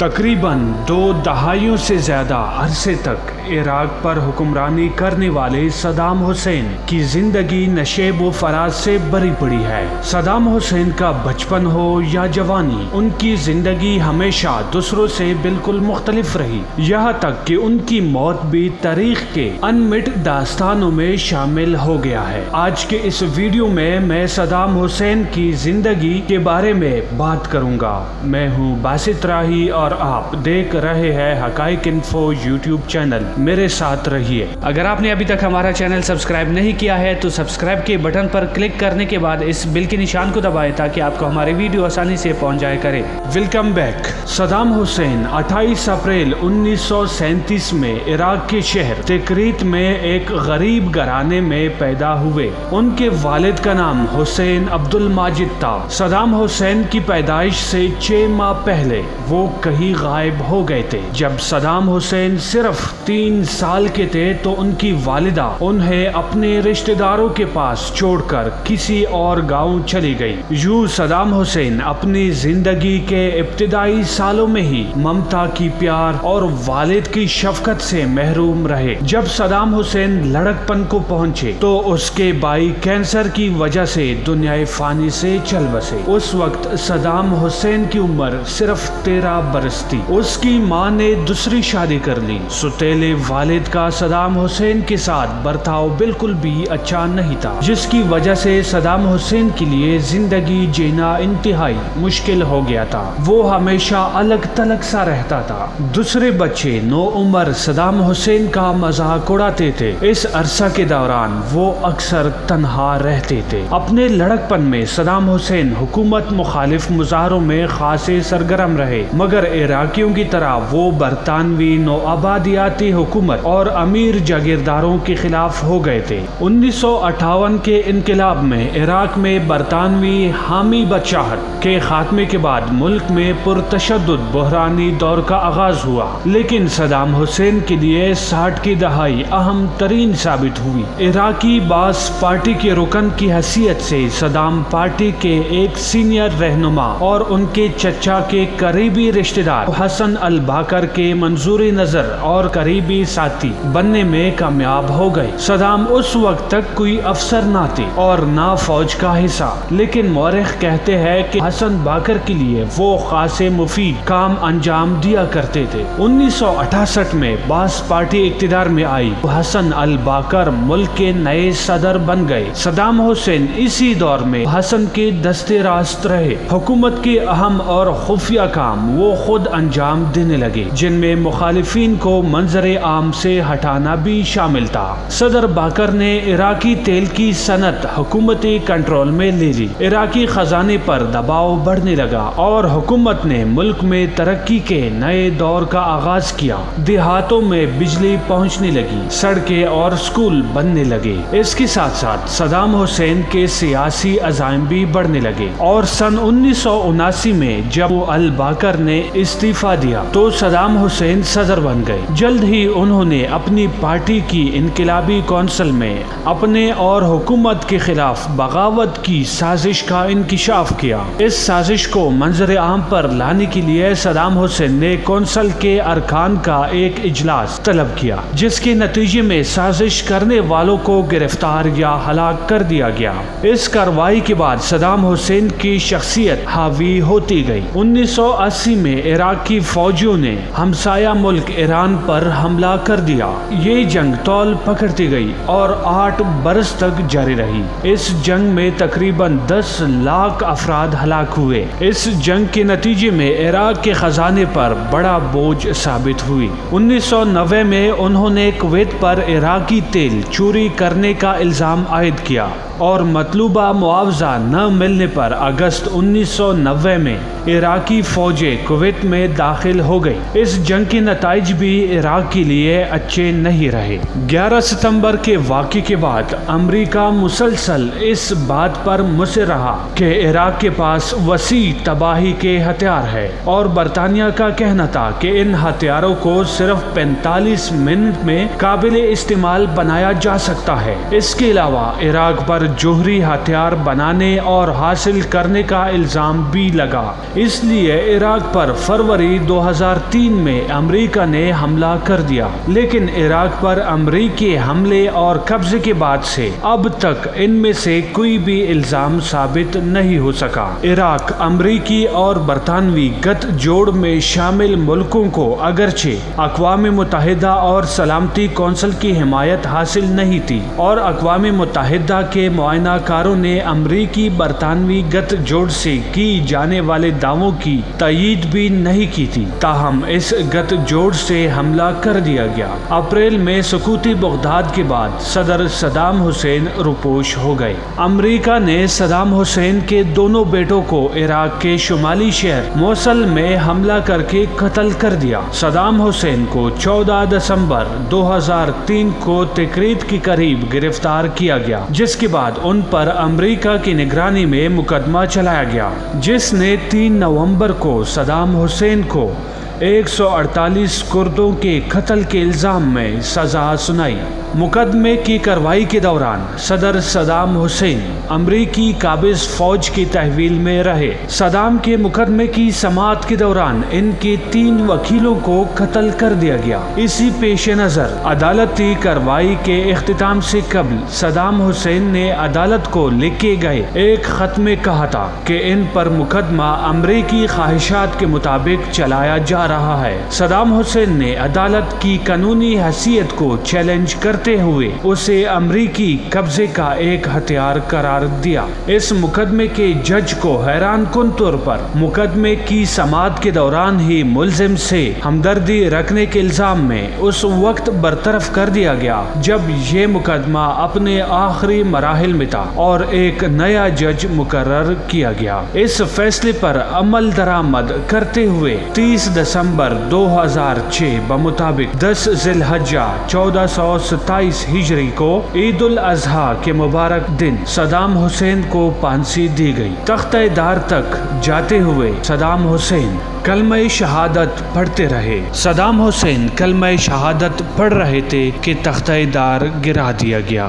تقریباً 2 دہائیوں سے زیادہ عرصے تک عراق پر حکمرانی کرنے والے صدام حسین کی زندگی نشیب و فراز سے بھری پڑی ہے۔ صدام حسین کا بچپن ہو یا جوانی، ان کی زندگی ہمیشہ دوسروں سے بالکل مختلف رہی، یہاں تک کہ ان کی موت بھی تاریخ کے انمٹ داستانوں میں شامل ہو گیا ہے۔ آج کے اس ویڈیو میں صدام حسین کی زندگی کے بارے میں بات کروں گا۔ میں ہوں باسط راہی اور آپ دیکھ رہے ہیں حقائق انفو یوٹیوب چینل، میرے ساتھ رہیے۔ اگر آپ نے ابھی تک ہمارا چینل سبسکرائب نہیں کیا ہے تو سبسکرائب کے بٹن پر کلک کرنے کے بعد اس بیل کے نشان کو دبائیں تاکہ آپ کو ہمارے ویڈیو آسانی سے پہنچ جائے کرے۔ Welcome back. Saddam Hussein 28 April 1937 میں عراق کے شہر تکریت میں ایک غریب گھرانے میں پیدا ہوئے۔ ان کے والد کا نام حسین عبد الماجد تھا۔ صدام حسین کی پیدائش سے 6 ماہ پہلے وہ کہیں غائب ہو گئے تھے۔ جب صدام حسین صرف 3 سال کے تھے تو ان کی والدہ انہیں اپنے رشتہ داروں کے پاس چھوڑ کر کسی اور گاؤں چلی گئی۔ یوں صدام حسین اپنی زندگی کے ابتدائی سالوں میں ہی ممتا کی پیار اور والد کی شفقت سے محروم رہے۔ جب صدام حسین لڑکپن کو پہنچے تو اس کے بھائی کینسر کی وجہ سے دنیائے فانی سے چل بسے۔ اس وقت صدام حسین کی عمر صرف 13 برس تھی۔ اس کی ماں نے دوسری شادی کر لی۔ سوتیلے والد کا صدام حسین کے ساتھ برتاؤ بالکل بھی اچھا نہیں تھا، جس کی وجہ سے صدام حسین کے لیے زندگی جینا انتہائی مشکل ہو گیا تھا۔ وہ ہمیشہ الگ تھلگ سا رہتا تھا۔ دوسرے بچے نوعمر صدام حسین کا مذاق اڑاتے تھے۔ اس عرصہ کے دوران وہ اکثر تنہا رہتے تھے۔ اپنے لڑکپن میں صدام حسین حکومت مخالف مظاہروں میں خاصے سرگرم رہے، مگر عراقیوں کی طرح وہ برطانوی نوآبادیاتی حکومت اور امیر جاگیرداروں کے خلاف ہو گئے تھے۔ 1958 کے انقلاب میں عراق میں برطانوی حامی بادشاہت کے خاتمے کے بعد ملک میں پرتشدد بحرانی دور کا آغاز ہوا، لیکن صدام حسین کے لیے 60 کی دہائی اہم ترین ثابت ہوئی۔ عراقی باس پارٹی کے رکن کی حیثیت سے صدام پارٹی کے ایک سینئر رہنما اور ان کے چچا کے قریبی رشتہ دار حسن الباقر کے منظور نظر اور قریبی ساتھی بننے میں کامیاب ہو گئے۔ صدام اس وقت تک کوئی افسر نہ تھے اور نہ فوج کا حصہ، لیکن مورخ کہتے ہیں کہ حسن باقر کے لیے وہ خاصے مفید کام انجام دیا کرتے تھے۔ 1968 میں باس پارٹی اقتدار میں آئی، حسن الباقر ملک کے نئے صدر بن گئے۔ صدام حسین اسی دور میں حسن کے دستے راست رہے۔ حکومت کے اہم اور خفیہ کام وہ خود انجام دینے لگے، جن میں مخالفین کو منظر عام سے ہٹانا بھی شامل تھا۔ صدر باقر نے عراقی تیل کی صنعت حکومتی کنٹرول میں لے لی۔ عراقی خزانے پر دباؤ بڑھنے لگا اور حکومت نے ملک میں ترقی کے نئے دور کا آغاز کیا۔ دیہاتوں میں بجلی پہنچنے لگی، سڑکیں اور اسکول بننے لگے۔ اس کے ساتھ ساتھ صدام حسین کے سیاسی عزائم بھی بڑھنے لگے اور سن 1979 میں جب الباقر نے استعفیٰ دیا تو صدام حسین صدر بن گئے۔ جلد ہی انہوں نے اپنی پارٹی کی انقلابی کونسل میں اپنے اور حکومت کے خلاف بغاوت کی سازش کا انکشاف کیا۔ اس سازش کو منظر عام پر لانے کے لیے صدام حسین نے کونسل کے ارکان کا ایک اجلاس طلب کیا، جس کے نتیجے میں سازش کرنے والوں کو گرفتار یا ہلاک کر دیا گیا۔ اس کارروائی کے بعد صدام حسین کی شخصیت حاوی ہوتی گئی۔ 1980 میں عراقی فوجیوں نے ہمسایہ ملک ایران پر حملہ کر دیا۔ یہ جنگ طول پکڑتی گئی اور 8 برس تک جاری رہی۔ اس جنگ میں تقریباً 10 لاکھ افراد ہلاک ہوئے۔ اس جنگ کے نتیجے میں عراق کے خزانے پر بڑا بوجھ ثابت ہوئی۔ 1990 میں انہوں نے کویت پر عراقی تیل چوری کرنے کا الزام عائد کیا اور مطلوبہ معاوضہ نہ ملنے پر اگست 1990 میں عراقی فوجیں کویت میں داخل ہو گئی۔ اس جنگ کے نتائج بھی عراق کے لیے اچھے نہیں رہے۔ 11 ستمبر کے واقعے کے بعد امریکہ مسلسل اس بات پر مصر رہا کہ عراق کے پاس وسیع تباہی کے ہتھیار ہے اور برطانیہ کا کہنا تھا کہ ان ہتھیاروں کو صرف 45 منٹ میں قابل استعمال بنایا جا سکتا ہے۔ اس کے علاوہ عراق پر جوہری ہتھیار بنانے اور حاصل کرنے کا الزام بھی لگا۔ اس لیے عراق پر فروری 2003 میں امریکہ نے حملہ کر دیا، لیکن عراق پر امریکی حملے اور قبضے کے بعد سے اب تک ان میں سے کوئی بھی الزام ثابت نہیں ہو سکا۔ عراق امریکی اور برطانوی گت جوڑ میں شامل ملکوں کو اگرچہ اقوام متحدہ اور سلامتی کونسل کی حمایت حاصل نہیں تھی، اور اقوام متحدہ کے معائنہ کاروں نے امریکی برطانوی گت جوڑ سے کی جانے والے دعووں کی تائید بھی نہیں کی تھی، تاہم اس گت جوڑ سے حملہ کر دیا گیا۔ اپریل میں سقوط بغداد کے بعد صدر صدام حسین روپوش ہو گئے۔ امریکہ نے صدام حسین کے دونوں بیٹوں کو عراق کے شمالی شہر موصل میں حملہ کر کے قتل کر دیا۔ صدام حسین کو 14 دسمبر 2003 کو تکریت کے قریب گرفتار کیا گیا، جس کے بعد ان پر امریکہ کی نگرانی میں مقدمہ چلایا گیا، جس نے 3 نومبر کو صدام حسین کو 148 کردوں کے قتل کے الزام میں سزا سنائی۔ مقدمے کی کارروائی کے دوران صدر صدام حسین امریکی قابض فوج کی تحویل میں رہے۔ صدام کے مقدمے کی سماعت کے دوران ان کے 3 وکیلوں کو قتل کر دیا گیا۔ اسی پیش نظر عدالتی کارروائی کے اختتام سے قبل صدام حسین نے عدالت کو لکھے گئے ایک خط میں کہا تھا کہ ان پر مقدمہ امریکی خواہشات کے مطابق چلایا جا رہا ہے۔ صدام حسین نے عدالت کی قانونی حیثیت کو چیلنج کرتے ہوئے اسے امریکی قبضے کا ایک ہتھیار قرار دیا۔ اس مقدمے کے جج کو حیران کن طور پر مقدمے کی سماعت کے دوران ہی ملزم سے ہمدردی رکھنے کے الزام میں اس وقت برطرف کر دیا گیا جب یہ مقدمہ اپنے آخری مراحل میں تھا اور ایک نیا جج مقرر کیا گیا۔ اس فیصلے پر عمل درآمد کرتے ہوئے 30 دسمبر 2006 بمطابق 10 ذی الحجہ 1427 ہجری کو عید الاضحیٰ کے مبارک دن صدام حسین کو پھانسی دی گئی۔ تختہ دار تک جاتے ہوئے صدام حسین کلمہ شہادت پڑھتے رہے۔ صدام حسین کلمہ شہادت پڑھ رہے تھے کہ تختہ دار گرا دیا گیا۔